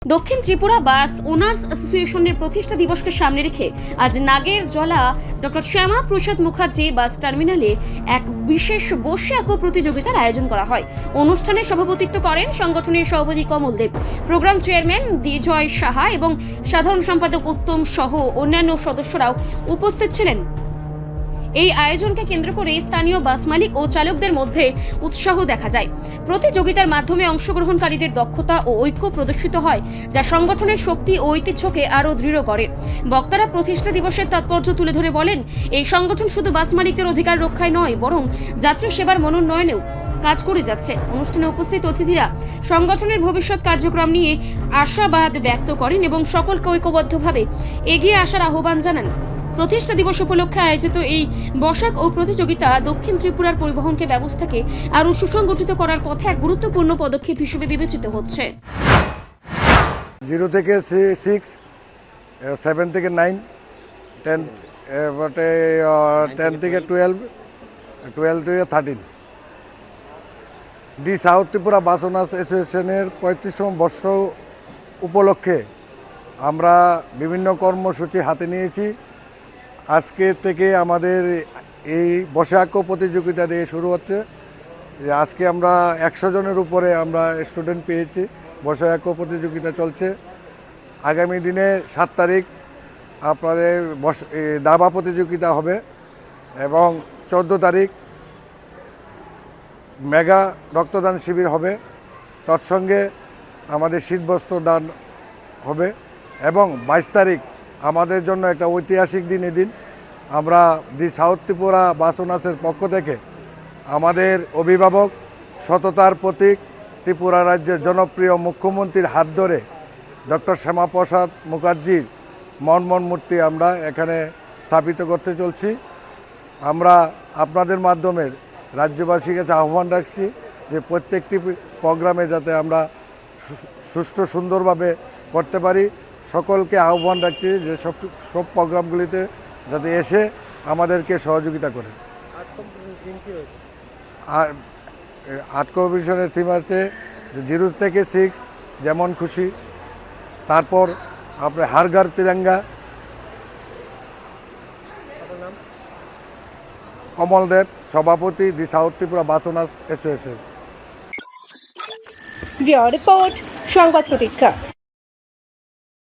দক্ষিণ Tripura bus owners অ্যাসোসিয়েশনের প্রতিষ্ঠা দিবসকে সামনে রেখে আজ নাগের জলা ডক্টর শ্যামা প্রসাদ মুখার্জি বাস টার্মিনালে এক বিশেষ বসে আঁকো প্রতিযোগিতার আয়োজন করা হয়। অনুষ্ঠানে সভাপতিত্ব করেন সংগঠনের সভাপতি কমল দেব, প্রোগ্রাম চেয়ারম্যান দিজয় সাহা এবং সাধারণ সম্পাদক উত্তম সহ অন্যান্য সদস্যরাও উপস্থিত ছিলেন। এই আয়োজনকে কেন্দ্র করে স্থানীয় বাস মালিক ও চালকদের মধ্যে উৎসাহ দেখা যায়। প্রতিযোগিতার মাধ্যমে অংশগ্রহণকারীদের দক্ষতা ও ঐক্য প্রদর্শিত হয়, যা সংগঠনের শক্তি ও ঐতিহ্যকে আরও দৃঢ় করে। বক্তারা প্রতিষ্ঠা দিবসের তাৎপর্য তুলে ধরে বলেন, এই সংগঠন শুধু বাস মালিকদের অধিকার রক্ষায় নয়, বরং যাত্রী সেবার মনোন্নয়নেও কাজ করে যাচ্ছে। অনুষ্ঠানে উপস্থিত অতিথিরা সংগঠনের ভবিষ্যৎ কার্যক্রম নিয়ে আশাবাদ ব্যক্ত করেন এবং সকলকে ঐক্যবদ্ধভাবে এগিয়ে আসার আহ্বান জানান। প্রতিষ্ঠা দিবস উপলক্ষে আয়োজিত এই বসাক ও প্রতিযোগিতা দক্ষিণ ত্রিপুরার পরিবহনকে ব্যবস্থাকে আরও সুসংগঠিত করার পথে এক গুরুত্বপূর্ণ পদক্ষেপ হিসেবে বিবেচিত হচ্ছে। 0 থেকে 6, 7 থেকে 9, 10 থেকে 12, 12 থেকে 13। দি সাউথ ত্রিপুরা বাস ওনার্স অ্যাসোসিয়েশনের 35তম বর্ষ উপলক্ষে আমরা বিভিন্ন কর্মসূচি হাতে নিয়েছি। আজকে থেকে আমাদের এই বসাক প্রতিযোগিতা দিয়ে শুরু হচ্ছে। আজকে আমরা 100 জনের উপরে আমরা স্টুডেন্ট পেয়েছি। বসাক প্রতিযোগিতা চলছে। আগামী দিনে 7 তারিখ আপনাদের দাবা প্রতিযোগিতা হবে এবং 14 তারিখ মেগা রক্তদান শিবির হবে। তৎসঙ্গে আমাদের শীতবস্ত্র দান হবে এবং 22 তারিখ আমাদের জন্য একটা ঐতিহাসিক দিন। এদিন আমরা দি সাউথ ত্রিপুরা বাস ওনার্সের পক্ষ থেকে আমাদের অভিভাবক, সততার প্রতীক, ত্রিপুরা রাজ্যের জনপ্রিয় মুখ্যমন্ত্রীর হাত ধরে ডক্টর শ্যামা প্রসাদ মুখার্জির মনমোহন মূর্তি আমরা এখানে স্থাপিত করতে চলছি। আমরা আপনাদের মাধ্যমে রাজ্যবাসীর কাছে আহ্বান রাখছি যে প্রত্যেকটি প্রোগ্রামে যাতে আমরা সুষ্ঠু সুন্দরভাবে করতে পারি। সকলকে আহ্বান রাখছি যে সব প্রোগ্রামগুলিতে যাতে এসে আমাদেরকে সহযোগিতা করেন। আর 8 কম্পিটিশনের থিম আছে 0 থেকে 6 যেমন খুশি, তারপর আপনার হার ঘর তিরঙ্গা। কমল দেব, সভাপতি, the south Tripura bus owners association. Report Sangbad প্রতীক্ষা।